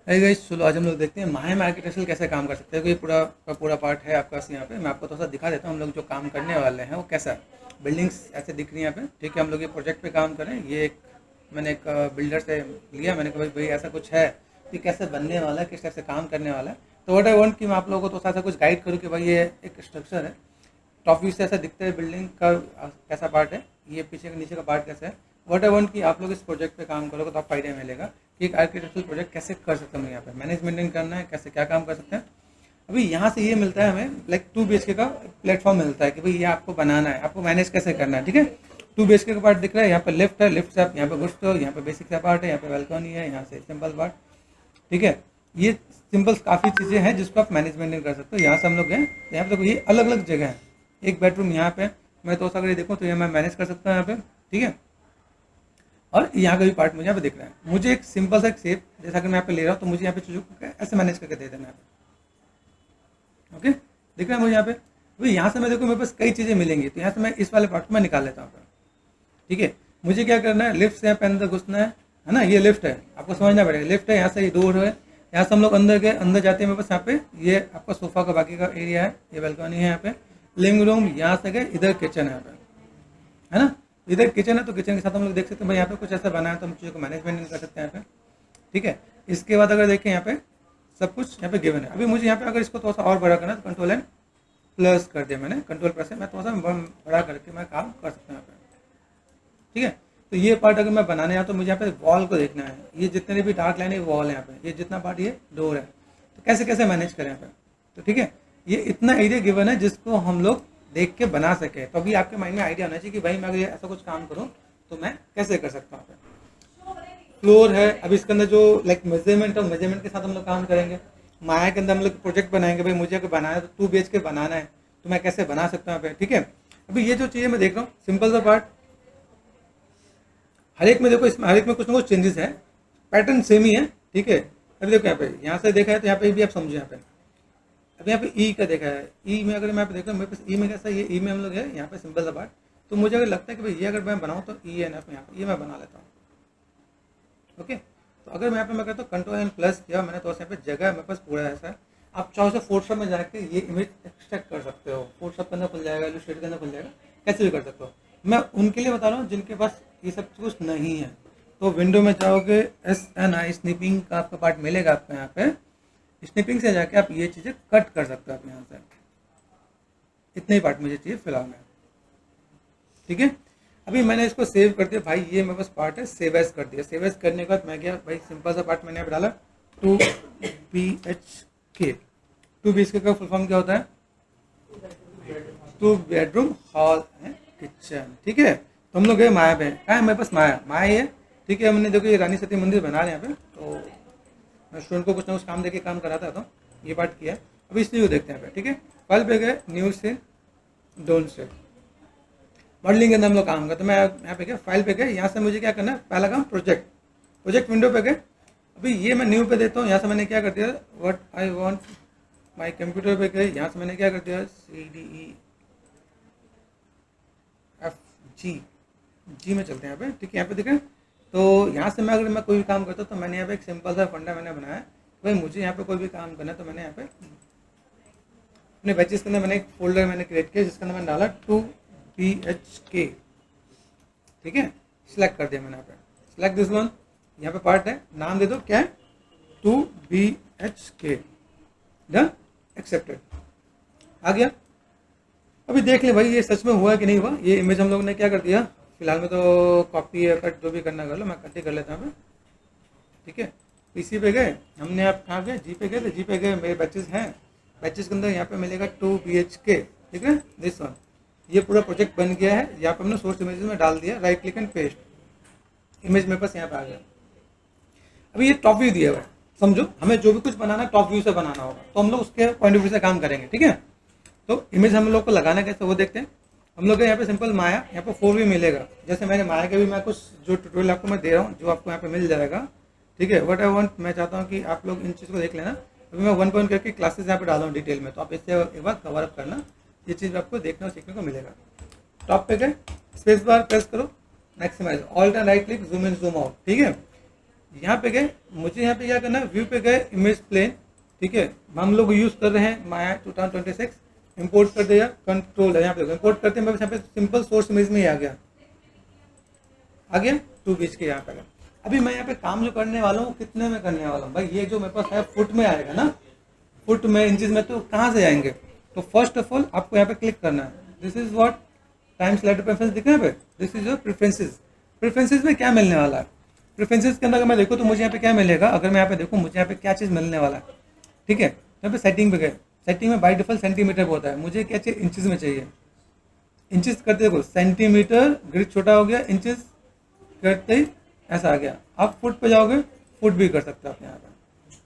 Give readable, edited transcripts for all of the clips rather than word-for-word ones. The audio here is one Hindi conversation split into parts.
अरे गाइस चलो आज हम लोग देखते हैं माहिम आर्किटेक्चर कैसे काम कर सकते हैं। ये पूरा का पूरा पार्ट है आपका यहाँ पे। मैं आपको थोड़ा सा दिखा देता हूँ हम लोग जो काम करने वाले हैं वो कैसा है। बिल्डिंग्स ऐसे दिख रही हैं यहाँ पे, ठीक है। हम लोग ये प्रोजेक्ट पे काम करें। ये एक मैंने एक बिल्डर से लिया। मैंने कहा भाई ऐसा कुछ है कि कैसे बनने वाला है, किस टाइप से काम करने वाला है। तो व्हाट आई वांट कि मैं आप लोगों को तो सा कुछ गाइड करूँ कि भाई ये एक स्ट्रक्चर है। टॉप व्यू से ऐसा दिखता है बिल्डिंग का कैसा पार्ट है, ये पीछे का नीचे का पार्ट कैसा है। व्हाट आई वांट कि आप लोग इस प्रोजेक्ट पे काम करोगे तो आपको आइडिया मिलेगा कि एक आर्किटेक्चरल प्रोजेक्ट कैसे कर सकते हैं। यहाँ पे मैनेजमेंट करना है, कैसे क्या काम कर सकते हैं। अभी यहाँ से ये मिलता है हमें लाइक 2 BHK का प्लेटफॉर्म मिलता है कि भाई ये आपको बनाना है, आपको मैनेज कैसे करना है, ठीक है। 2 BHK का पार्ट दिख रहा है, यहाँ पे लिफ्ट है, लिफ्ट से आप यहाँ पे घुसते हो, यहाँ पे बेसिक सा पार्ट है, यहाँ पे बालकनी है, यहाँ से सिंपल पार्ट, ठीक है। ये सिंपल्स काफ़ी चीज़ें हैं जिसको आप मैनेजमेंट कर सकते हो। यहाँ से हम लोग गए तो यहाँ पे देखो ये अलग अलग जगह है। एक बेडरूम यहाँ पे मैं तो अगर ये देखूँ तो ये मैं मैनेज कर सकता हूँ यहाँ पे, ठीक है। और यहाँ का भी पार्ट मुझे यहाँ पे दिख रहा है। मुझे एक सिंपल सा एक शेप जैसा कि मैं यहाँ पे ले रहा हूँ तो मुझे यहाँ पे चीज़ों को ऐसे मैनेज करके दे देना है। ओके, दिख रहा है मुझे यहाँ पे। भाई यहाँ से मैं देखो मेरे पास कई चीज़ें मिलेंगी तो यहाँ से मैं इस वाले पार्ट को मैं निकाल लेता हूँ, ठीक है। मुझे क्या करना है, लिफ्ट से यहाँ पे अंदर घुसना है ना। ये लिफ्ट है, आपको समझना पड़ेगा। लिफ्ट है, यहाँ से ये डोर है, यहाँ से हम लोग अंदर गए, अंदर जाते हैं मेरे पास यहाँ पे ये आपका सोफा का बाकी का एरिया है, ये बालकनी है यहाँ पे, लिविंग रूम। यहाँ से गए इधर किचन है यहाँ पे, है ना। इधर किचन है तो किचन के साथ हम लोग देख सकते हैं भाई यहाँ पे कुछ ऐसा बना है तो हम चीज़ों को मैनेजमेंट कर सकते हैं यहाँ पे, ठीक है। इसके बाद अगर देखें यहाँ पे सब कुछ यहाँ पे गिवन है। अभी मुझे यहाँ पे अगर इसको थोड़ा सा और बड़ा करना है तो कंट्रोल एंड प्लस कर दिया मैंने, कंट्रोल प्लस से मैं थोड़ा सा बड़ा करके मैं काम कर सकता हूँ यहाँ पे, ठीक है। तो ये पार्ट अगर मैं बनाने आया तो मुझे यहाँ पे वॉल को देखना है। ये जितने भी डार्क लाइन है वॉल है यहाँ पे, ये जितना पार्ट ये डोर है, तो कैसे कैसे मैनेज करें यहाँ पे। तो ठीक है, ये इतना एरिया गिवन है जिसको हम लोग देख के बना सके। तो अभी आपके माइंड में आइडिया होना चाहिए कि भाई मैं अगर ऐसा कुछ काम करूँ तो मैं कैसे कर सकता हूँ। फ्लोर है, अभी इसके अंदर जो लाइक मेजरमेंट और मेजरमेंट के साथ हम लोग काम करेंगे। माया के अंदर हम लोग प्रोजेक्ट बनाएंगे, भाई मुझे अगर बनाना है तो 2 BHK बनाना है तो मैं कैसे बना सकता हूँ यहाँ पे, ठीक है। अभी ये जो चीज़ें मैं देख रहा हूँ सिंपल सा पार्ट, हर एक में देखो इसमें हर एक में कुछ ना कुछ चेंजेस है, पैटर्न सेम ही है, ठीक है। अभी देखो यहाँ से देखा है तो यहाँ पे भी आप समझो यहाँ पे। अब यहाँ पे ई का देखा है, ई में अगर मैं यहाँ पे देख रहा हूँ मेरे पास ई में कैसा, ये ई में हम लोग है यहाँ पे सिंपल सा पार्ट। तो मुझे अगर लगता है कि भाई ये अगर मैं बनाऊँ तो ई एन एफ में यहाँ पे ये मैं बना लेता हूँ, ओके। तो अगर मैं यहाँ पे मैं कहता हूँ कंट्रोल एंड प्लस किया मैंने तो यहाँ पे जगह मेरे पास पूरा ऐसा है। आप चाहो तो फोटोशॉप में जाके ये इमेज एक्सट्रैक्ट कर सकते हो, फोटोशॉप के अंदर खुल जाएगा, इलस्ट्रेटर के अंदर खुल जाएगा, कैसे भी कर सकते हो। मैं उनके लिए बता रहा हूँ जिनके पास ये सब कुछ नहीं है। तो विंडो में जाओगे, SNI स्निपिंग का आपका पार्ट मिलेगा आपको यहाँ पे। स्निपिंग से जाके आप ये चीज़ें कट कर सकते हो आप यहाँ से। इतने ही पार्ट मुझे चाहिए फिलहाल में, ठीक है। अभी मैंने इसको सेव कर दिया भाई, ये मेरे पास पार्ट है, सेव एज कर दिया। सेव एज करने के बाद मैं गया भाई सिंपल सा पार्ट मैंने यहाँ डाला 2 BHK। 2 BHK का फुल फॉर्म क्या होता है, 2 बेडरूम हॉल एंड किचन, ठीक है। तो हम लोग गए माया पे, कहाँ है मेरे पास माया ही है, ठीक है। हमने देखो ये रानी सती मंदिर बना रहे हैं यहाँ पे। तो मैं स्टूडेंट को कुछ ना कुछ काम देके काम कराता था, तो ये पार्ट किया। अभी इसलिए वो देखते हैं यहाँ पे, ठीक है। फाइल पे गए, न्यू से डोंट से मॉडलिंग के अंदर हम लोग काम करते। तो मैं यहाँ पे गया, फाइल पे गए, यहाँ से मुझे क्या करना है, पहला काम प्रोजेक्ट विंडो पे गए। अभी ये मैं न्यू पे देता हूँ, यहाँ से मैंने क्या कर दिया, what I want my computer पे गए, यहाँ से मैंने क्या कर दिया, CDEFG में चलते हैं यहाँ पे, ठीक है। यहाँ पे देखें तो यहाँ से मैं अगर मैं कोई भी काम करता हूँ तो मैंने यहाँ पे एक सिंपल सा फंडा मैंने बनाया, भाई मुझे यहाँ पे कोई भी काम करना है तो मैंने यहाँ पे अपने बैचेस के अंदर मैंने एक फोल्डर मैंने क्रिएट किया जिसके अंदर मैंने डाला 2BHK, ठीक है। सिलेक्ट कर दिया मैंने यहाँ पे, सिलेक्ट दिस वन, यहाँ पे पार्ट है, नाम दे दो क्या है, 2BHK, डन, एक्सेप्टेड, आ गया। अभी देख ले भाई ये सच में हुआ कि नहीं हुआ। ये इमेज हम लोग ने क्या कर दिया, फिलहाल में तो कॉपी या कट जो भी करना कर लो, मैं कट ही कर लेता हूँ, ठीक है। पीसी पे गए, हमने आप कहाँ गए, जी पे गए, तो जी पे गए, मेरे बैचेस हैं, बैचेस के अंदर यहाँ पे मिलेगा 2BHK, ठीक है, दिस वन। ये पूरा प्रोजेक्ट बन गया है, यहाँ पे हमने सोर्स इमेजेस में डाल दिया, right click and paste, image मेरे पास यहाँ पे आ गया। अभी ये टॉप व्यू दिया हुआ है, समझो हमें जो भी कुछ बनाना है टॉप व्यू से बनाना होगा, तो हम लोग उसके पॉइंट ऑफ व्यू से काम करेंगे, ठीक है। तो इमेज हम लोग को लगाना कैसे वो देखते हैं। हम लोग यहाँ पे सिंपल माया, यहाँ पे 4 मिलेगा, जैसे मैंने माया के भी मैं कुछ जो ट्यूटोरियल आपको मैं दे रहा हूँ जो आपको यहाँ पे मिल जाएगा, ठीक है। व्हाट आई वांट, मैं चाहता हूँ कि आप लोग इन चीज़ को देख लेना। अभी मैं 1 पॉइंट करके क्लासेस यहाँ पे डाला हूँ डिटेल में, तो आप इससे एक बार कवर अप करना, ये चीज़ आपको देखने और सीखने को मिलेगा। टॉप पे गए, स्पेस बार प्रेस करो, maximise, alt and right click, zoom in zoom out, ठीक है। यहाँ पे गए, मुझे यहाँ पे क्या करना है, व्यू पे गए, इमेज प्लेन, ठीक है, हम लोग यूज़ कर रहे हैं माया 2026, इंपोर्ट कर दिया, कंट्रोल है यहाँ पे इंपोर्ट करते हैं, यहाँ पे सिंपल सोर्स इमेज में ही आ गया 2 बीच के यहाँ पे। अभी मैं यहाँ पे काम जो करने वाला हूँ कितने में करने वाला हूँ भाई, ये जो मेरे पास है फुट में आएगा ना, फुट में इंचेस में, तो कहाँ से आएंगे, तो फर्स्ट ऑफ ऑल आपको यहाँ पे क्लिक करना है, this is what time slider preference दिख रहा है पे, this is your preferences. Preferences में क्या मिलने वाला है, प्रेफरेंसेस के अंदर अगर मैं देखूँ तो मुझे यहाँ पे क्या मिलेगा, अगर मैं यहाँ पे देखूँ मुझे यहाँ पे क्या चीज़ मिलने वाला है, ठीक है, यहाँ पे सेटिंग पे गए, सेटिंग में बाई डिफॉल्ट सेंटीमीटर होता है, मुझे क्या चाहिए इंचेस में चाहिए, इंचेस करते देखो सेंटीमीटर, ग्रिड छोटा हो गया, इंचेस करते ही ऐसा आ गया। आप फुट पे जाओगे, फुट भी कर सकते हो आप यहाँ पे,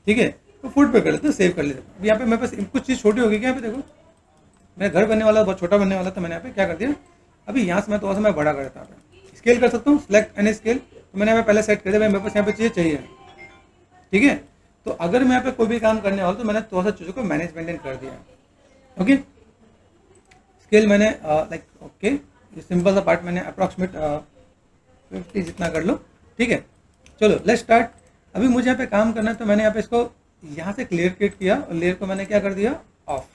ठीक है, तो फुट पे कर लेते हो, सेव कर लेते हो। अब यहाँ पे मेरे पास कुछ चीज़ छोटी होगी क्या, यहाँ पे देखो मेरा घर बनने वाला बहुत छोटा बनने वाला था, मैंने यहाँ पे क्या कर दिया, अभी यहाँ से मैं थोड़ा सा मैं बड़ा कर देता हूँ, स्केल कर सकता हूँ, सिलेक्ट एनी स्केल, तो मैंने यहाँ पे पहले सेट कर दिया, मेरे पास यहाँ पे चाहिए, ठीक है। तो अगर मैं यहाँ पे कोई भी काम करने वाला तो मैंने थोड़ा सा चीज़ों को मैनेज मेंटेन कर दिया, ओके। स्केल मैंने लाइक ओके, ये सिंपल सा पार्ट मैंने अप्रॉक्सीमेट 50 जितना कर लो, ठीक है। चलो लेट्स स्टार्ट। अभी मुझे यहाँ पे काम करना है, तो मैंने यहाँ पे इसको यहाँ से क्लियर क्रिएट किया और लेयर को मैंने क्या कर दिया ऑफ,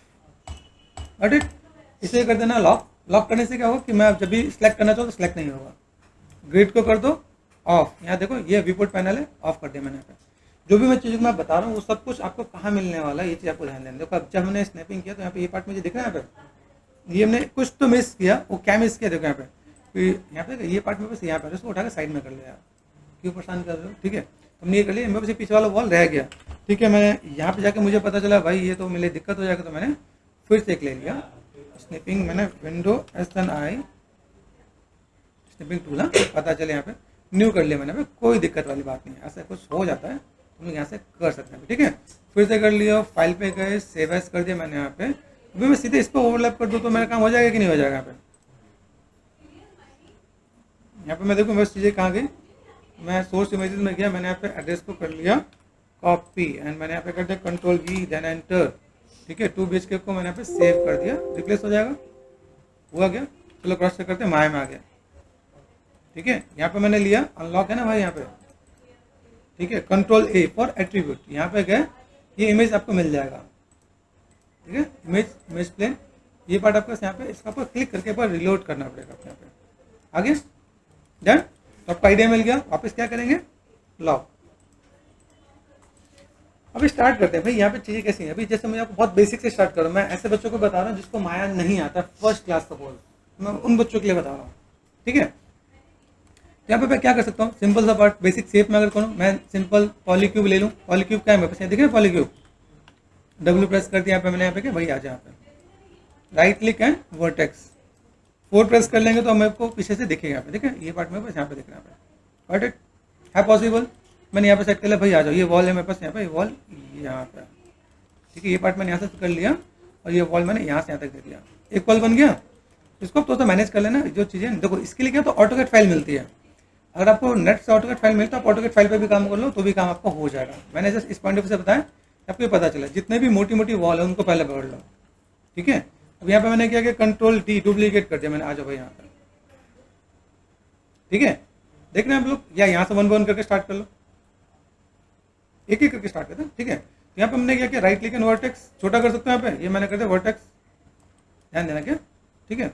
गॉट इट। इसे कर देना लॉक, लॉक करने से क्या होगा कि मैं जब भी सिलेक्ट करना चाहूँ तो सिलेक्ट नहीं होगा। ग्रिड को कर दो ऑफ, यहाँ देखो ये व्यूपोर्ट पैनल है, ऑफ कर दिया मैंने यहाँ पे। जो भी मैं चीज़ मैं बता रहा हूँ वो सब कुछ आपको कहाँ मिलने वाला है, ये चीज़ आपको ध्यान देना। देखो अब जब हमने स्नैपिंग किया तो यहाँ पे ये पार्ट मुझे दिख रहा है, यहाँ पे ये हमने कुछ तो मिस किया, वो क्या मिस किया देखो यहाँ पे, यहाँ पे ये पार्ट में बस यहाँ पे उसको उठा के साइड में कर लिया, क्यों परेशान कर रहे हो, ठीक है। हमने ये कर लिया, मेरे पास पीछे वाला वॉल रह गया, ठीक है। मैं यहाँ पे जाके मुझे पता चला भाई ये तो मेरे दिक्कत हो जाएगा, तो मैंने फिर से एक ले लिया स्नैपिंग, मैंने विंडो SNI स्नैपिंग टूल, हाँ पता चले यहाँ पे न्यू कर लिया मैंने, कोई दिक्कत वाली बात नहीं है, ऐसा कुछ हो जाता है तुम लोग यहाँ से कर सकते हैं, ठीक है। फिर से कर लिया, फाइल पे गए, सेव एज कर दिया मैंने यहाँ पे। अभी मैं सीधे इस पर ओवरलैप कर दूँ तो मेरा काम हो जाएगा कि नहीं हो जाएगा। यहाँ पे मैं देखूँ बस चीज़ें कहाँ गई, मैं सोर्स इमेजेस में गया, मैंने यहाँ पे एड्रेस को कर लिया कॉपी एंड मैंने यहाँ पे कर दिया कंट्रोल V देन एंटर, ठीक है। 2 BHK को मैंने यहाँ पे सेव कर दिया, रिप्लेस हो जाएगा, हुआ गया। चलो क्रॉस चेक करते हैं, माया में आ गया, ठीक है। यहाँ पे मैंने लिया अनलॉक है ना भाई यहाँ पे, ठीक है। कंट्रोल A फॉर एट्रीब्यूट, यहाँ पे गए, ये इमेज आपको मिल जाएगा, ठीक है। इमेज प्लेन, ये पार्ट आपको यहाँ पे इसका पर क्लिक करके पर रिलोड करना पड़ेगा यहाँ पे, आगे डन। तो आपका आइडिया मिल गया, वापस क्या करेंगे लॉक। अभी स्टार्ट करते हैं भाई, यहाँ पे चीजें कैसी हैं। अभी जैसे मैं आपको बहुत बेसिक से स्टार्ट करूँ, मैं ऐसे बच्चों को बता रहा हूँ जिसको माया नहीं आता, फर्स्ट क्लास सपोज, मैं उन बच्चों के लिए बता रहा हूँ, ठीक है। यहाँ पे मैं क्या कर सकता हूँ, सिंपल सा पार्ट बेसिक शेप में अगर करूँ, मैं सिंपल पॉलीक्यूब ले लूँ। पॉलीक्यूब क्या है मेरे पास, दिख रहा है पॉलीक्यूब, W प्रेस कर दिया यहाँ पे मैंने, यहाँ पे क्या भाई आ जाए यहाँ पे, right click and vertex 4 press कर लेंगे तो मेरे को पीछे से दिखेगा यहाँ पे, ठीक है। ये पार्ट मेरे पास यहाँ पे दिख रहा है, बट इट है पॉसिबल। मैंने यहाँ पे सेट कर लिया भाई आ जाओ, ये वॉल है मेरे पास यहाँ पे, ये वॉल यहाँ पे, ठीक है। ये पार्ट मैंने यहाँ से कर लिया और ये वॉल मैंने यहाँ से यहाँ तक दे दिया, एक वॉल बन गया। इसको तो मैनेज कर लेना जो चीज़ें, देखो इसके लिए क्या तो ऑटोकैड फाइल मिलती है। अगर आपको नेट से ऑटोकैड फाइल मिलता है, आप ऑटोकैड फाइल पे भी काम कर लो तो भी काम आपको हो जाएगा। मैंने जस्ट इस पॉइंट ऑफ से बताया, आपको ये पता चला जितने भी मोटी मोटी वॉल है उनको पहले पकड़ लो, ठीक है। अब यहाँ पे मैंने क्या किया, कंट्रोल D डुप्लीकेट कर दिया मैंने, आ जाओ भाई यहाँ पे, ठीक है। देख रहे हैं आप लोग, या यहाँ से 1 by 1 करके स्टार्ट कर लो, एक एक करके स्टार्ट करते हैं, ठीक है। तो यहाँ पे हमने क्या किया, राइट क्लिक एंड वर्टेक्स छोटा कर सकते हो यहाँ पे, ये मैंने कर दिया वर्टेक्स, ध्यान देना क्या, ठीक है।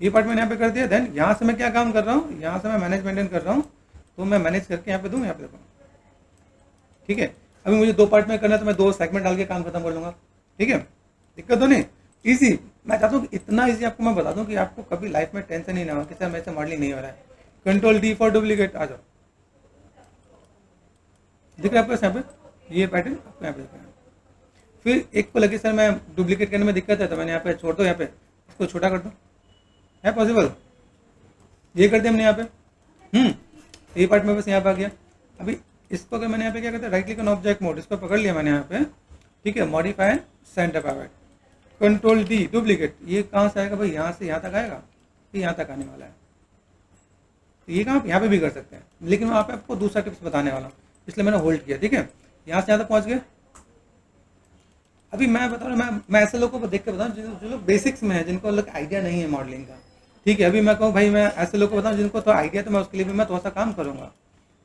ये पार्ट मैंने यहाँ पे कर दिया। देन यहाँ से मैं क्या काम कर रहा हूँ, यहाँ से मैं मैनेज मेंटेन कर रहा हूँ, तो मैं मैनेज करके यहाँ पे दूँ, यहाँ पे देखो, ठीक है। अभी मुझे 2 पार्ट में करना है तो मैं 2 सेगमेंट डाल के काम खत्म कर लूँगा, ठीक है। दिक्कत तो नहीं, ईजी। मैं चाहता हूँ कि इतना ईजी आपको मैं बता दूँ कि आपको कभी लाइफ में टेंशन ही ना हो कि सर मेरे से मॉडलिंग नहीं हो रहा है। कंट्रोल D फॉर डुप्लीकेट, आ जाओ, दिख रहा है आपको यहाँ पे, ये पैटर्न आपको यहाँ पे दिख रहा है। फिर एक को लगे सर मैं डुप्लीकेट करने में दिक्कत है, तो मैंने यहाँ पे छोड़ दो, यहाँ पे इसको छोटा कर दो, है पॉसिबल, ये कर दिया हमने यहाँ पे। ये पार्ट में बस यहाँ पे आ गया। अभी इसको अगर मैंने यहाँ पे क्या करते हैं, right click on object mode, इसको पकड़ लिया मैंने यहाँ पे, ठीक है। Modify and centre powered, control D duplicate, ये कहाँ से आएगा भाई, यहाँ से यहाँ तक आएगा, ये यहाँ तक आने वाला है। तो ये काम आप यहाँ पे भी कर सकते हैं, लेकिन मैं आप आपको दूसरा टिप्स बताने वाला हूँ, इसलिए मैंने होल्ड किया, ठीक है। यहाँ से यहाँ तक पहुँच गए। अभी मैं बता रहा हूँ, मैं ऐसे लोगों को देख के बताऊँ जो लोग बेसिक्स में है, जिनको लोग आइडिया नहीं है मॉडलिंग का, ठीक है, अभी मैं कहूँ भाई मैं ऐसे लोग को बताऊँ जिनको थोड़ा आइडिया, तो मैं उसके लिए भी मैं थोड़ा सा काम करूँगा।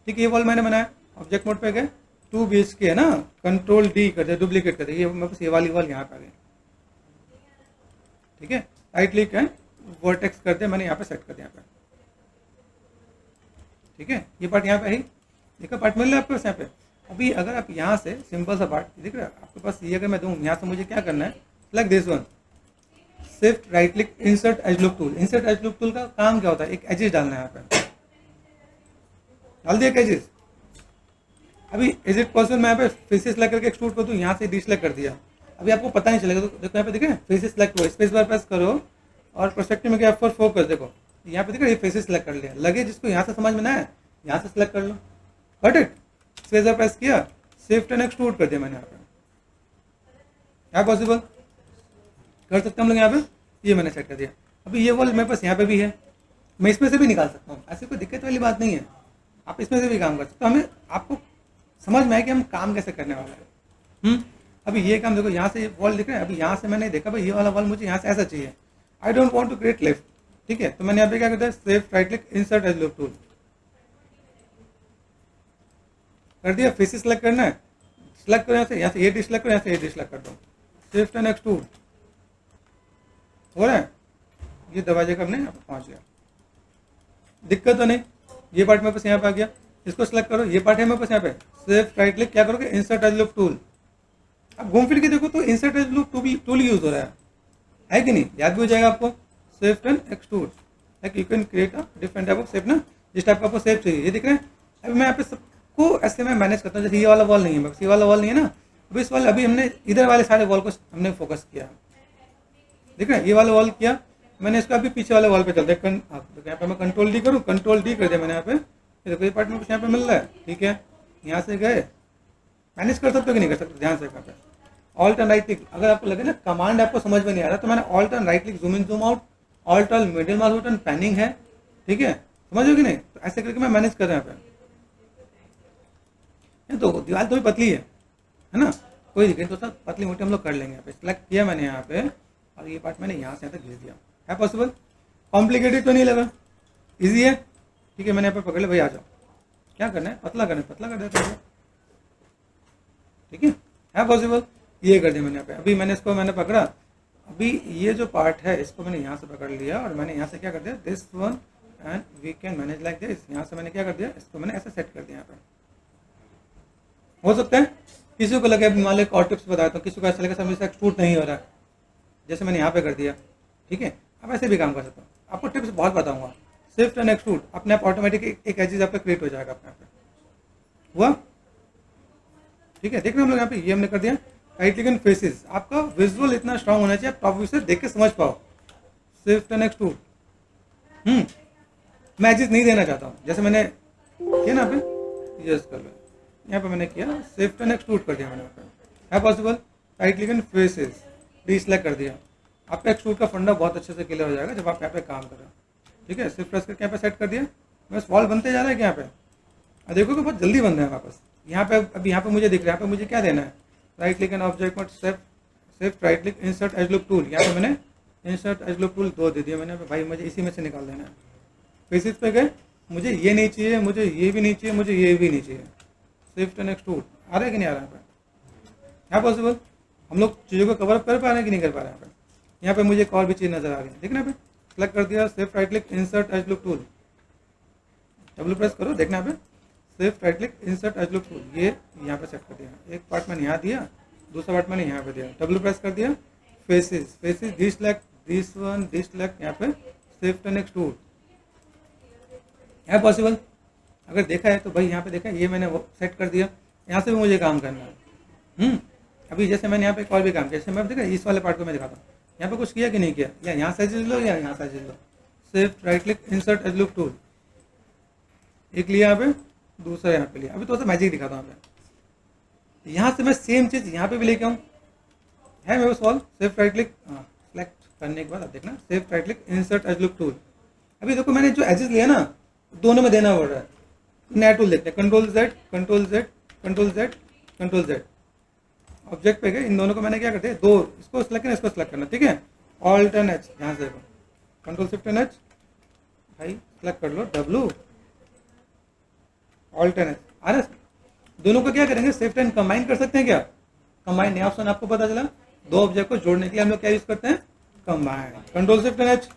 ठीक है, ये वॉल मैंने बनाया, ऑब्जेक्ट मोड पे गए, 2 BHK है ना, कंट्रोल D कर दिया, डुप्लीकेट कर दिया, ये मैं बस ये वाली वॉल यहाँ पे आ गई। ठीक है, राइट क्लिक एंड वर्टेक्स कर दिया, मैंने यहाँ पे सेट कर दिया यहाँ पे। ठीक है, ये पार्ट यहाँ पे ही देखा, पार्ट मिल रहा है आपके पास यहाँ पे। अभी अगर आप यहाँ से सिंपल सा पार्ट दिख रहा है आपके पास, ये अगर मैं दूँ यहाँ से, मुझे क्या करना है, like this one, shift right click insert edge loop tool. Insert edge loop tool का काम क्या होता है, एक एजेस डालना है यहाँ पे, डाल दिया एजेस। अभी इज इट पॉसिबल मैं यहाँ पे फेसेस सेलेक्ट करके एक्सट्रूड कर दूँ, यहाँ से डिसेलेक्ट कर दिया, अभी आपको पता नहीं चलेगा। तो देखो यहाँ पे दिख रहा है फेसेस सेलेक्ट हुआ, स्पेस बार प्रेस करो और पर्सपेक्टिव में क्या फोकस, देखो यहाँ पे दिख रहा है, ये फेसेस सेलेक्ट कर लिया। लगे जिसको यहाँ से समझ में ना है, यहाँ से सेलेक्ट कर लो, got it. Space bar press किया, शिफ्ट एंड एक्सट्रूड कर दिया मैंने यहाँ पे। क्या पॉसिबल कर सकते हैं हम लोग यहाँ पे, ये मैंने सेट कर दिया। अभी ये वॉल मेरे पास यहाँ पे भी है, मैं इसमें से भी निकाल सकता हूँ, ऐसी कोई दिक्कत वाली बात नहीं है, आप इसमें से भी काम कर सकते हो। हमें आपको समझ में आए कि हम काम कैसे करने वाले हैं। अभी ये काम देखो, यहाँ से ये वॉल दिख रहा है, अभी यहाँ से मैंने देखा भाई ये वाला वॉल मुझे यहाँ से ऐसा चाहिए, I don't want to create left. ठीक है, तो मैंने यहाँ पे क्या करता है, shift right click insert edge loop tool कर दिया। फेसेस सेलेक्ट करना है, सेलेक्ट करो यहाँ से ये डिसेलेक्ट करो, यहाँ से ये डिसेलेक्ट कर दो, शिफ्ट एंड एक्सट्रूड हो रहा है। ये दरवाजे का हमने यहाँ पे पहुँच गया, दिक्कत तो नहीं। ये पार्ट मेरे पास यहाँ पे आ गया, इसको सेलेक्ट करो, ये पार्ट है मेरे पास यहाँ पे, शिफ्ट राइट क्लिक क्या करोगे, इंसर्ट एज लुक टूल। अब घूम फिर के देखो तो insert edge loop tool use हो रहा है कि नहीं, याद भी हो जाएगा आपको। Shift and extrude, like you can create a different type of shape ना, जिस टाइप का आपको शेप चाहिए। ये दिख रहा है, अभी मैं यहाँ पे सबको ऐसे मैं मैनेज करता हूँ। जैसे ये वाला वॉल नहीं है, बस ये वाला वॉल नहीं है ना, अभी इस वाले, अभी हमने इधर वाले सारे वॉल को हमने फोकस किया, देख रहे हैं, ये वाला वॉल किया मैंने, इसका अभी पीछे वाले वॉल पे चलते हैं। यहाँ पे मैं कंट्रोल डी करूँ, कंट्रोल डी कर दिया मैंने यहाँ पे, देखो ये पार्ट में कुछ यहाँ पे मिल रहा है। ठीक है, यहाँ से गए, मैनेज कर सकते हो कि नहीं कर सकते, ध्यान से करते हैं। ऑल्ट एंड राइट क्लिक, अगर आपको लगे ना कमांड आपको समझ में नहीं आ रहा, तो मैंने alt and right click, zoom in zoom out, alt और मिडिल माउस बटन, पैनिंग है। ठीक है, समझो कि नहीं, तो ऐसे करके मैं मैनेज कर रहा हूँ यहाँ पे। तो दीवार तो भी पतली है ना, कोई दिक्कत, तो सब पतली मोटी हम लोग कर लेंगे। यहाँ पे सिलेक्ट किया मैंने यहाँ पे, और ये पार्ट मैंने यहाँ से यहाँ तक भेज दिया। है पॉसिबल, कॉम्प्लिकेटेड तो नहीं लगा, इजी है। ठीक है, मैंने यहाँ पे पकड़ लिया, भाई आ जाओ, क्या करना है, पतला करना है, पतला कर देता है। ठीक है पॉसिबल, ये कर दिया मैंने यहाँ पे। अभी मैंने इसको मैंने पकड़ा, अभी ये जो पार्ट है इसको मैंने यहाँ से पकड़ लिया, और मैंने यहाँ से क्या कर दिया, this one and we can manage like this. यहाँ से मैंने क्या कर दिया, इसको मैंने ऐसे सेट कर दिया। यहाँ पे हो सकता है किसी को लगे, मान लो और टिप्स बताता हूँ, किसी को ऐसा लगे समझ से एक्सट्रूड नहीं हो रहा है, जैसे मैंने यहाँ पे कर दिया। ठीक है, अब ऐसे भी काम कर सकता हूँ, आपको टिप्स बहुत बताऊंगा। शिफ्ट एंड एक्सट्रूड, अपने आप ऑटोमेटिक एक एजेस आपका क्रिएट हो जाएगा अपने आप पे, हुआ। ठीक है, देख रहे हम लोग यहाँ पे, ये हमने कर दिया। राइट क्लिक एंड फेसेस, आपका विजुअल इतना स्ट्रांग होना चाहिए, आप टॉप व्यू से देख के समझ पाओ। शिफ्ट एंड एक्सट्रूड, मैं एजेस नहीं देना चाहता हूँ, जैसे मैंने किया ना पे, यस कर लो, यहाँ पे मैंने किया, शिफ्ट एंड एक्सट्रूड कर दिया मैंने। है possible, right click and faces, deselect कर दिया। आपका एक्सट्रूड का फंडा बहुत अच्छे से क्लियर हो जाएगा जब आप यहाँ पे काम कर रहे हो। ठीक है, शिफ्ट प्रेस करके यहाँ पे सेट कर दिया, बस वॉल बनते जा रहा है कि यहाँ पे, और देखो कि बहुत जल्दी बन रहा है वापस। यहाँ पे अभी यहाँ पे मुझे दिख रहा है, यहाँ पे मुझे क्या देना है, right click and object mode, shift right click insert edge loop tool. यहाँ पे मैंने इंसर्ट एज लुक टूल 2 दे दिया मैंने, भाई मुझे इसी में से निकाल देना है। फेसेस पे गए, मुझे ये नहीं चाहिए, मुझे ये भी नहीं चाहिए, मुझे ये भी नहीं चाहिए। शिफ्ट एंड एक्सट्रूड, आ रहा है कि नहीं आ रहा है? क्या पॉसिबल, हम लोग चीज़ों को कवर अप कर पा रहे हैं कि नहीं कर पा रहे हैं? यहाँ पे मुझे एक और भी चीज़ नजर आ रही है, देखना पे, सेलेक्ट कर दिया, shift right click insert edge loop tool, W press करो, देखना पे, shift right click insert edge loop tool, ये यहाँ पे सेट कर दिया। एक पार्ट मैंने यहाँ दिया, दूसरा पार्ट मैंने यहाँ पे दिया, डब्ल्यू प्रेस कर दिया, faces deselect, this one deselect, यहाँ पे शिफ्ट एंड एक्सट्रूड। है पॉसिबल, अगर देखा है तो भाई यहाँ पे देखा है, ये मैंने वो सेट कर दिया। यहाँ से भी मुझे काम करना है। अभी जैसे मैंने यहाँ पे एक और भी काम किया, जैसे मैं देखा इस वाले पार्ट को मैं दिखाता हूँ, यहाँ पे कुछ किया कि नहीं किया, या यहाँ से एजेस लो या यहाँ से एजेस लो, shift right click insert edge loop tool, एक लिया यहाँ पे, दूसरा यहाँ पे लिया। अभी थोड़ा सा मैजिक दिखाता हूँ, यहाँ से मैं सेम चीज़ यहाँ पे भी लेके आऊँ, है मेरे पास wall, shift right click, select करने के बाद अब देखना, shift right click insert edge loop tool. अभी देखो मैंने जो एजेस लिया ना, दोनों में देना पड़ रहा है। नया टूल देखते हैं, control Z, control Z, control Z, control Z, object पे गए, इन दोनों को मैंने क्या करते हैं, दो इसको सेलेक्ट करना, इसको सेलेक्ट करना। ठीक है, ऑल्ट एंड एच, ध्यान से कंट्रोल शिफ्ट एंड एच, भाई सेलेक्ट कर लो W ऑल्टरनेट आर एस, दोनों को क्या करेंगे शिफ्ट एंड कंबाइन कर सकते हैं क्या? कंबाइन नया ऑप्शन आपको पता चला, दो ऑब्जेक्ट को जोड़ने के लिए हम लोग क्या यूज करते हैं? Combine. Control shift and H,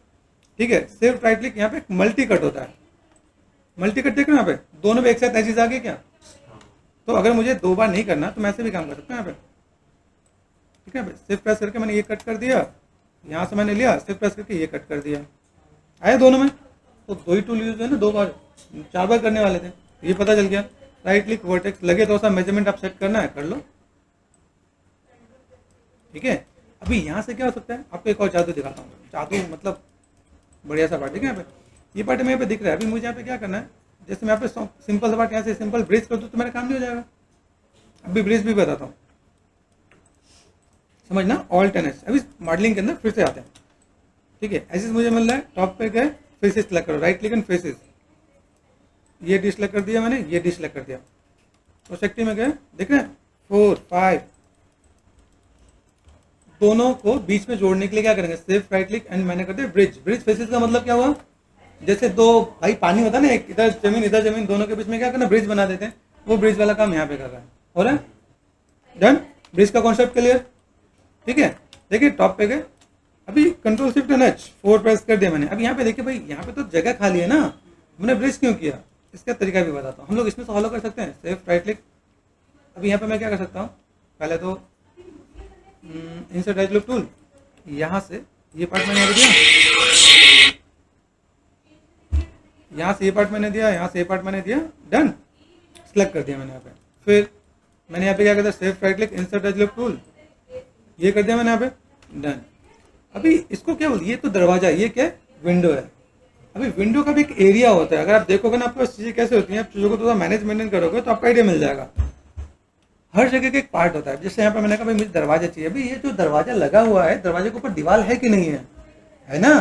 ठीक है। शिफ्ट राइट क्लिक, यहाँ पे मल्टी कट होता है, मल्टी कट देख रहे हो यहाँ पे दोनों में एक साथ एजेस आ गए क्या? तो अगर मुझे दो बार नहीं करना तो मैं ऐसे भी काम कर सकता हूँ यहाँ पे, ठीक है। शिफ्ट प्रेस करके मैंने ये कट कर दिया, यहाँ से मैंने लिया शिफ्ट प्रेस करके ये कट कर दिया, आया दोनों में। तो दो ही टूल यूज है ना, दो बार, चार बार करने वाले थे, ये पता चल गया। राइट क्लिक वर्टेक्स, लगे तो सा मेजरमेंट आप सेट करना है कर लो, ठीक है। अभी यहाँ से क्या हो सकता है, आपको एक और जादू दिखाता हूँ, जादू मतलब बढ़िया सा पार्ट, ठीक है। यहाँ पे ये पार्ट मेरे पे दिख रहा है। अभी मुझे यहाँ पे क्या करना है, जैसे मैं यहाँ पे सिंपल सा पार्ट यहाँ से सिंपल ब्रिज कर दूँ तो मेरा काम नहीं हो जाएगा। अभी ब्रिज भी बताता हूँ, समझना। ऑल टेनिस, अभी मॉडलिंग के अंदर फिर से आते हैं, ठीक है। ऐसे मुझे मिल रहा है, टॉप पे गए फेसेस सेलेक्ट करो, राइट क्लिक एंड फेसेस, ये डी सेलेक्ट कर दिया मैंने, ये डी सेलेक्ट कर दिया। प्रोस्पेक्टिव में गए, देख रहे हैं 4 5, दोनों को बीच में जोड़ने के लिए क्या करेंगे, सिर्फ राइट क्लिक एंड मैंने कर दिया ब्रिज। ब्रिज फेसेस का मतलब क्या हुआ, जैसे दो भाई पानी होता है ना, एक इधर जमीन, दोनों के बीच में क्या करना, ब्रिज बना देते हैं, वो ब्रिज वाला काम यहाँ पे कर रहा है, हो रहा है। डन, ब्रिज का कॉन्सेप्ट क्लियर, ठीक है। देखिए टॉप पे गए, अभी control shift and H 4 press कर दिया मैंने। अब यहाँ पे देखिए भाई, यहाँ पे तो जगह खाली है ना, मैंने ब्रिज क्यों किया, इसका तरीका भी बताता हूँ। हम लोग इसमें फॉलो कर सकते हैं, सिर्फ राइट क्लिक। अभी यहाँ पे मैं क्या कर सकता हूँ, पहले तो इंसर्ट राइट क्लिक टूल, यहाँ से ये पार्ट मैंने दिया, यहाँ से ये पार्ट मैंने दिया, यहाँ से ये पार्ट मैंने दिया, डन, सेलेक्ट कर दिया मैंने यहाँ पे। फिर मैंने यहाँ पे क्या करता है, सिर्फ right click insert right click tool, ये कर दिया मैंने यहाँ पे, डन। अभी इसको क्या बोलते, ये तो दरवाजा, ये क्या विंडो है। अभी विंडो का भी एक एरिया होता है, अगर आप देखोगे ना आपके पास चीजें कैसे होती हैं, आप चीजों को थोड़ा मैनेजमेंट करोगे तो आपका आइडिया मिल जाएगा। हर जगह का एक पार्ट होता है। जैसे यहाँ पे मैंने कहा भाई मुझे दरवाजा चाहिए, अभी ये जो दरवाजा लगा हुआ है, दरवाजे के ऊपर दीवार है कि नहीं है ना,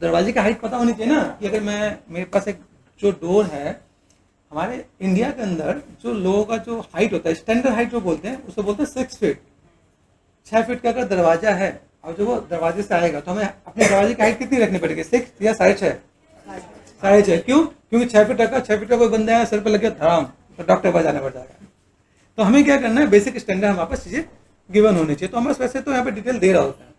दरवाजे की हाइट पता होनी चाहिए ना, कि अगर मेरे पास एक जो डोर है, हमारे इंडिया के अंदर जो लोगों का जो हाइट होता है, स्टैंडर्ड हाइट जो बोलते हैं, उसको बोलते हैं 6 फीट, 6 फीट का अगर दरवाजा है और जो वो दरवाजे से आएगा तो हमें अपने दरवाजे की हाइट कितनी रखनी पड़ेगी, 6 या 6.5? 6.5। क्यों? क्योंकि 6 फीट का, 6 फीट का कोई बंदा है, सर पे लग गया धड़ाम तो डॉक्टर पास जाना पड़ जाएगा। तो हमें क्या करना है, बेसिक स्टैंडर्ड हमारे पास चीजें गिवन होनी चाहिए। तो हमारे वैसे तो यहाँ पे डिटेल दे रहा होता है,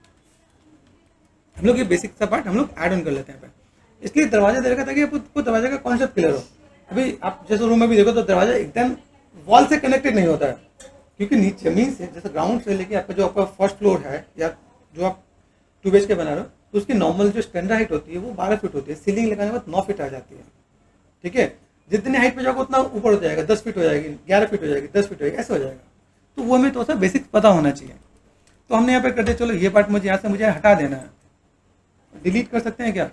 हम लोग ये बेसिक सा पार्ट हम लोग ऐड ऑन कर लेते हैं यहाँ पे। इसलिए दरवाजा दे रखा था कि आपको दरवाजे का कॉन्सेप्ट क्लियर हो। अभी आप जैसे रूम में भी देखो तो दरवाजा एकदम वॉल से कनेक्टेड नहीं होता है, क्योंकि नीचे जमीन से, जैसे ग्राउंड से लेके आपका जो आपका फर्स्ट फ्लोर है या जो आप 2 BHK के बना रहे हो, तो उसकी नॉर्मल जो स्टैंडर्ड हाइट होती है वो 12 फीट होती है, सीलिंग लगाने के बाद 9 फीट आ जाती है, ठीक है। जितनी हाइट पे जाओगे उतना ऊपर हो जाएगा, 10 फीट हो जाएगी, 11 फीट हो जाएगी, 10 फीट हो जाएगी, ऐसे हो जाएगा। तो वो हमें तो सा बेसिक पता होना चाहिए। तो हमने यहाँ पे कर दिया, चलो ये पार्ट मुझे यहाँ से मुझे हटा देना है, डिलीट कर सकते हैं क्या,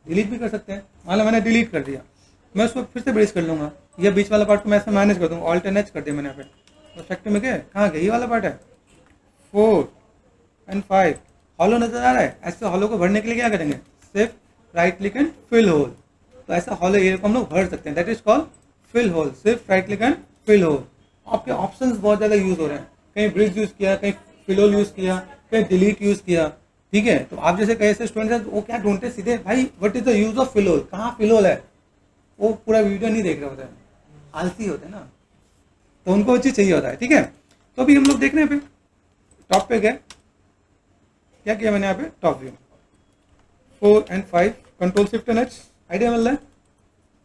डिलीट भी कर सकते हैं। मान लो मैंने डिलीट कर दिया, मैं उसको फिर से ब्रेस कर लूंगा, ये बीच वाला पार्ट को मैं ऐसे मैनेज कर दूंगा, ऑल्टरनेट कर दिया मैंने यहाँ पे। तो सेक्टर में गए, कहाँ गए, ये वाला पार्ट है 4 एंड 5, हॉलो नजर आ रहा है। ऐसे हॉलो को भरने के लिए क्या करेंगे, सिर्फ right click and fill hole. तो ऐसा हॉलो एरिया को हम लोग भर सकते हैं, that is called fill hole. सिर्फ right click and fill hole. आपके ऑप्शंस बहुत ज़्यादा यूज हो रहे हैं, कहीं ब्रिज यूज किया, कहीं फिल होल यूज किया, कहीं डिलीट यूज किया, ठीक है। तो आप जैसे कैसे स्टूडेंट हैं वो क्या ढूंढते सीधे, भाई what is the use of fill hole, कहाँ फिल होल है, वो पूरा वीडियो नहीं देख रहे होते हैं, आलसी होते हैं ना, तो उनको वो चीज़ चाहिए होता है, ठीक है। तो अभी हम लोग देख रहे हैं, टॉप पे गए, क्या किया मैंने यहाँ पे, top view 4 and 5, control shift and H, idea मिल रहा है।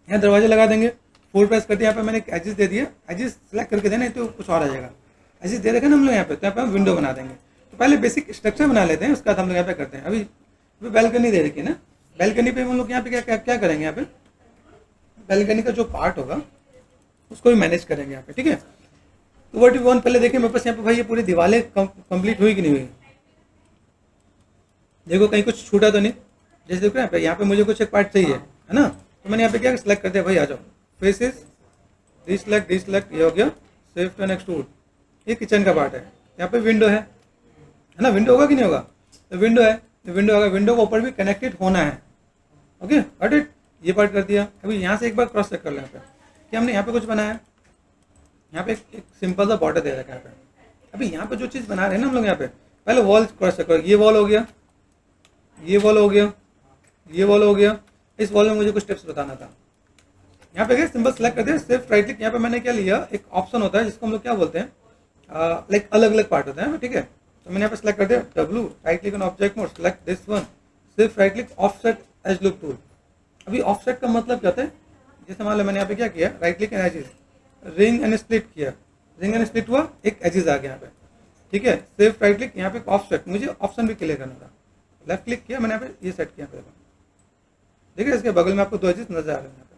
यहाँ दरवाजे लगा देंगे, 4 प्रेस कर दिया, यहाँ पे मैंने एजिस दे दिया, एजिस सेलेक्ट करके देना तो कुछ और आ जाएगा। एजिस दे रखे ना हम लोग यहाँ पे, तो यहाँ पे हम विंडो बना देंगे। तो पहले बेसिक स्ट्रक्चर बना लेते हैं, उसके बाद हम लोग यहाँ पे करते हैं। अभी बैल्कनी दे रखी है ना, बैल्कनी पे हम लोग यहाँ पे क्या करेंगे, यहाँ पे बैल्कनी का जो पार्ट होगा उसको भी मैनेज करेंगे यहाँ पे, ठीक है। तो व्हाट यू वांट पहले देखें मेरे पास यहाँ पे, भाई ये पूरी दीवारें कंप्लीट हुई कि नहीं हुई, देखो कहीं कुछ छूटा तो नहीं। जैसे देखो यहाँ पे मुझे कुछ एक पार्ट चाहिए है ना, तो मैंने यहाँ पे क्या सिलेक्ट कर दिया, भाई आ जाओ, फेसेस डिसलेक्ट, ये हो गया शिफ्ट एंड एक्सट्रूड। ये किचन का पार्ट है, यहाँ पे विंडो है ना, विंडो होगा कि नहीं होगा, तो विंडो है, तो विंडो होगा, विंडो के ऊपर भी कनेक्टेड होना है, ओके गॉट इट। ये पार्ट कर दिया। अभी यहाँ से एक बार क्रॉस चेक कर लें यहाँ पे कि हमने यहाँ पे कुछ बनाया है, यहाँ पे एक सिंपल सा बॉर्डर दे रखा है यहाँ पे। अभी यहाँ पे जो चीज़ बना रहे हैं ना हम लोग, यहाँ पे पहले वॉल क्रॉस चेक करो, ये वॉल हो गया, ये वॉल हो गया, ये वॉल हो गया, इस वॉल में मुझे कुछ टिप्स बताना था। यहाँ पे क्या सिंपल सेलेक्ट कर दिया, सिर्फ राइट क्लिक। यहाँ पे मैंने क्या लिया, एक ऑप्शन होता है जिसको हम लोग क्या बोलते हैं, लाइक अलग अलग पार्ट होता है, ठीक है। तो मैंने यहाँ पे सेलेक्ट कर दिया W, right click on object mode, select this one, सिर्फ right click, offset edge loop tool. अभी ऑफसेट का मतलब क्या होता है, जैसे मान लो मैंने यहाँ पे क्या किया, right click and edges, ring and split किया, रिंग एंड स्प्लिट हुआ, एक एजेस आ गया यहाँ पे, ठीक है। सिर्फ राइट क्लिक, यहाँ पे ऑफसेट, मुझे ऑप्शन भी क्लियर करना था, लेफ्ट क्लिक किया मैंने यहाँ पे, ये सेट किया, देखिए इसके बगल में आपको 2 एजेस नजर आ रहे हैं, यहाँ पे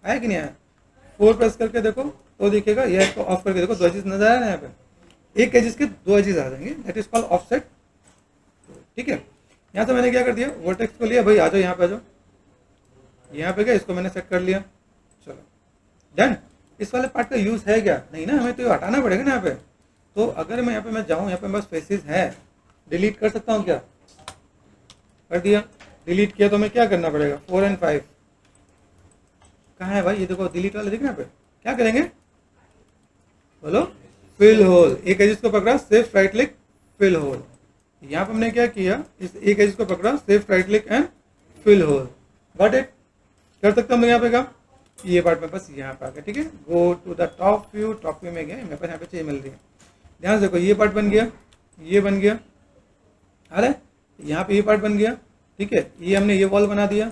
आया कि नहीं आया। 4 प्रेस करके देखो तो दिखेगा, ये इसको ऑफ करके देखो, 2 एजेस नजर आ रहे हैं यहाँ पे, एक एजेस के 2 एजेस आ जाएंगे, दैट इज कॉल्ड ऑफसेट, ठीक है। यहाँ से मैंने क्या कर दिया, वर्टेक्स को लिया, भाई आ जाओ यहाँ पे, आ जाओ यहाँ पे, क्या इसको मैंने सेट कर लिया, चलो डन। इस वाले पार्ट का यूज है क्या, नहीं ना, हमें तो ये हटाना पड़ेगा ना यहाँ पे। तो अगर मैं यहाँ पे मैं जाऊँ, यहाँ पे बस फेसेस है, डिलीट कर सकता हूँ क्या, कर दिया, डिलीट किया। तो मैं क्या करना पड़ेगा, 4 और 5 कहाँ है भाई, ये देखो डिलीट वाले दिख रहे हैं यहाँ पे, क्या करेंगे बोलो, फिल होल, एक एजिस को पकड़ा, सिर्फ राइट क्लिक, फिल होल। यहाँ पे हमने क्या किया, इस एक एजिस को पकड़ा, सिर्फ right click and fill hole, got it. कर सकता हूँ यहाँ पे काम, ये पार्ट में बस यहाँ पे आ गया, ठीक है। Go to the top view, top view में गए, मेरे पास यहाँ पे चीज मिल रही है, ध्यान से देखो, ये पार्ट बन गया, ये बन गया, अरे यहाँ पे ये पार्ट बन गया, ठीक है। ये हमने ये वॉल बना दिया,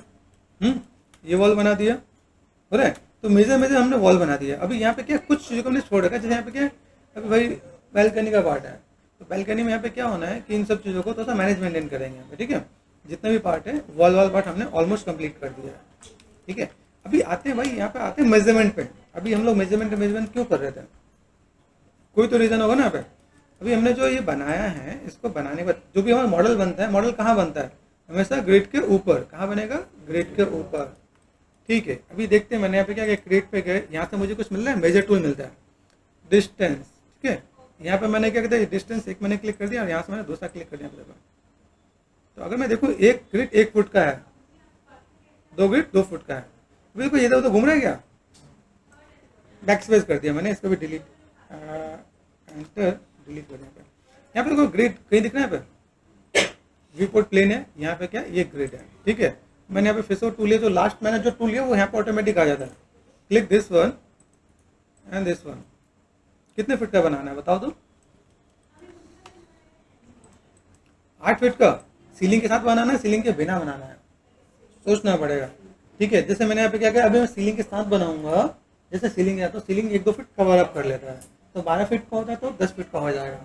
ये वॉल बना दिया, हो रहा है। तो मेजर हमने वॉल बना दिया। अभी यहाँ पे क्या कुछ चीज़ों को हमने छोड़ रखा है, जैसे यहाँ पे क्या, अभी भाई बैल्कनी का पार्ट है, तो बैल्कनी में यहाँ पे क्या होना है कि इन सब चीज़ों को थोड़ा सा मैनेज मेंटेन करेंगे यहाँ पे, ठीक है। जितना भी पार्ट है, वॉल पार्ट हमने ऑलमोस्ट कंप्लीट कर दिया है, ठीक है। अभी आते हैं भाई, यहाँ पे आते हैं मेजरमेंट पे। अभी हम लोग मेजरमेंट क्यों कर रहे थे, कोई तो रीज़न होगा ना यहाँ पे। अभी हमने जो ये बनाया है, इसको बनाने के बाद जो भी हमारा मॉडल बनता है, मॉडल कहाँ बनता है, हमेशा ग्रिड के ऊपर। कहाँ बनेगा, ग्रिड के ऊपर, ठीक है। अभी देखते हैं, मैंने यहाँ पे क्या किया, क्रिएट पे गए, यहाँ से मुझे कुछ मिल रहा है, मेजर टूल मिलता है, डिस्टेंस, ठीक है। यहाँ पे मैंने क्या किया, डिस्टेंस एक मैंने क्लिक कर दिया, और यहाँ से मैंने दूसरा क्लिक कर दिया। तो अगर मैं देखूँ, एक ग्रिड 1 फुट का है, 2 ग्रिड 2 फुट का है। अभी देखो ये तो घूम रहा है क्या, बैक स्पेस कर दिया मैंने, इसको भी डिलीट, एंटर, डिलीट कर दिया। यहाँ पे देखो ग्रिड कहीं दिख रहा है, यहाँ पे व्यू पोर्ट प्लेन है, यहाँ पे क्या, ये ग्रिड है, ठीक है। मैंने यहाँ पे फिसो टूल लिया, तो लास्ट मैंने जो टूल लिया वो यहाँ पे ऑटोमेटिक आ जाता है। Click this one and this one, कितने फीट का बनाना है बताओ तो, 8 फीट का। सीलिंग के साथ बनाना है, सीलिंग के बिना बनाना है, सोचना पड़ेगा, ठीक है। जैसे मैंने यहाँ पे क्या किया, अभी मैं सीलिंग के साथ बनाऊंगा, जैसे सीलिंग है तो सीलिंग 1-2 फीट कवर अप कर लेता है, तो 12 फीट का होता है तो 10 फीट का हो जाएगा,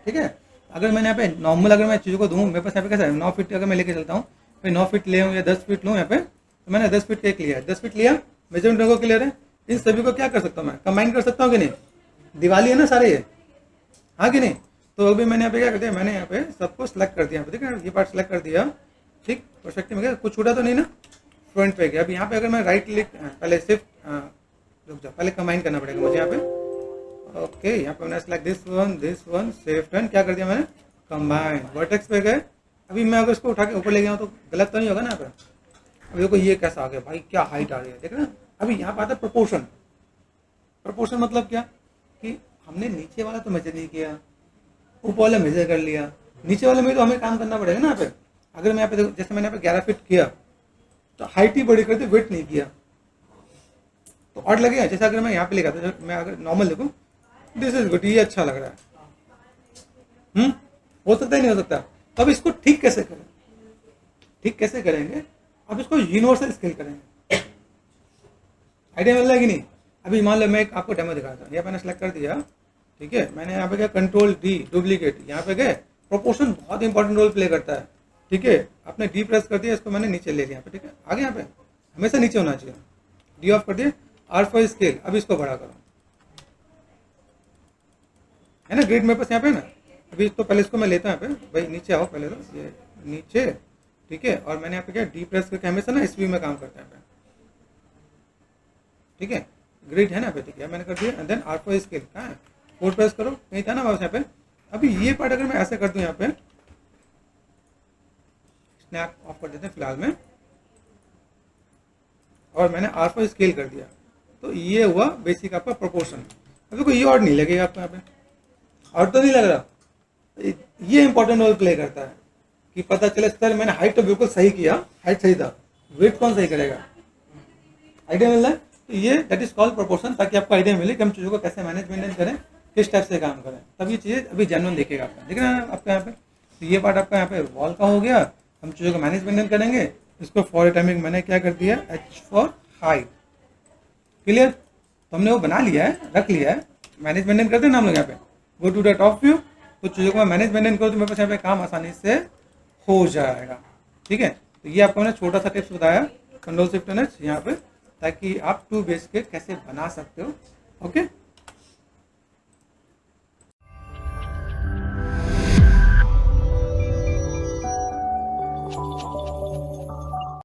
ठीक है। अगर मैंने यहाँ पे नॉर्मल, अगर मैं चीज़ों को दूँ, मेरे पास यहाँ पे कैसा है, 9 फीट अगर मैं लेके चलता हूँ, फिर 9 फीट ले या 10 फीट लूँ यहाँ पे, तो मैंने 10 फीट एक लिया है, 10 फीट लिया, मेजरमेंट को क्लियर है। इन सभी को क्या कर सकता हूँ मैं, कंबाइन कर सकता हूँ कि नहीं, दिवाली है ना सारे ये, हाँ कि नहीं। तो अभी मैंने यहाँ पे क्या कर दिया, मैंने यहाँ पे सबको सिलेक्ट कर दिया, ठीक है, ये पार्ट सेलेक्ट कर दिया, ठीक। परस्पेक्टिव में क्या कुछ छूटा तो नहीं ना, फ्रंट पे गया। अब यहाँ पे अगर मैं राइट क्लिक, पहले सिर्फ रुक जाओ, पहले कंबाइन करना पड़ेगा मुझे यहाँ पे, ओके। यहाँ पे मैंने select this one, safe turn, क्या कर दिया मैंने, कंबाइन, वर्टेक्स पे गए। अभी मैं अगर इसको उठा के ऊपर ले गया हूँ तो गलत तो नहीं होगा ना यहाँ पे। अभी देखो ये कैसा आ गया भाई, क्या हाइट आ रही है, देख रहे हैं। अभी यहाँ पे आता है प्रोपोर्शन। प्रोपोर्शन मतलब क्या, कि हमने नीचे वाला तो मेजर नहीं किया, ऊपर वाला मेजर कर लिया, नीचे वाले में तो हमें काम करना पड़ेगा ना यहाँ पे। अगर मैं यहाँ पे जैसे मैंने यहाँ पे 11 फीट किया, तो हाइट ही बड़ी कर दी, वेट नहीं किया, तो ऑड लगेगा। जैसे अगर मैं यहाँ पे लिखा था, मैं अगर नॉर्मल देखूँ, दिस इज गुड, ये अच्छा लग रहा है, हो सकता ही नहीं हो सकता। तो अब इसको ठीक कैसे करें, ठीक कैसे करेंगे, अब इसको यूनिवर्सल स्केल करेंगे, आइडिया मिल रहा है कि नहीं। अभी मान लो मैं आपको डेमो दिखाता हूँ, यहाँ मैंने सेलेक्ट कर दिया, ठीक है। मैंने यहाँ पे क्या, कंट्रोल D, डुप्लीकेट, यहाँ पे गए, प्रोपोर्शन बहुत इंपॉर्टेंट रोल प्ले करता है, ठीक है। आपने D प्रेस कर दिया, इसको मैंने नीचे ले लिया यहाँ पे, ठीक है। आगे यहाँ पे हमेशा नीचे होना चाहिए, D ऑफ कर दिया, R4 स्केल, अब इसको बड़ा करो, है ना, ग्रिड मेरे पास यहाँ पे ना। अभी तो पहले इसको मैं लेता हूँ यहाँ पे, भाई नीचे आओ पहले, तो ये नीचे, ठीक है। और मैंने यहाँ पे क्या, D प्रेस करके हमेशा ना इस व्यू में काम करता है यहाँ पे, ठीक है। ग्रिड है ना पे, ठीक है, मैंने कर दिया। एंड देन R4 स्केल कहाँ है, 4 प्रेस करो, कहीं था ना वापस यहाँ पे। अभी ये पार्ट अगर मैं ऐसे कर दूं, यहाँ पे स्नैप ऑफ कर देते हैं फिलहाल में, और मैंने R4 स्केल कर दिया, तो ये हुआ बेसिक आपका प्रोपोर्शन। अब देखो ये और नहीं लगेगा आपको यहाँ पे, और तो नहीं लग रहा, ये इंपॉर्टेंट रोल प्ले करता है, कि पता चले सर मैंने हाइट तो बिल्कुल सही किया, हाइट सही था, वेट कौन सही करेगा। आइडिया मिल रहा है? तो ये दैट इज कॉल्ड प्रोपोर्शन, ताकि आपको आइडिया मिले कि हम चीज़ों को कैसे मैनेज मेंटेन करें, किस टाइप से काम करें, तब ये चीज़ें अभी जेन्युइन दिखेगा आपका, दिख रहा है आपका यहाँ पे। तो ये पार्ट आपका यहाँ पे वॉल का हो गया, हम चीज़ों को मैनेज मेंटेन करेंगे। इसको फॉर टाइमिंग मैंने क्या कर दिया, एच फॉर हाइट, क्लियर। तो हमने वो बना लिया है, रख लिया है, मैनेज मेंटेन करते हैं ना हम लोग यहाँ पे। Go to the top view, कुछ चीज़ों को मैं मैनेज मेंटेन करूँ तो मेरे पास यहाँ पे काम आसानी से हो जाएगा, ठीक है। तो ये आपको मैंने छोटा सा टिप्स बताया, कंट्रोल शिफ्ट एन एच यहाँ पे, ताकि आप टू बेस के कैसे बना सकते हो, ओके।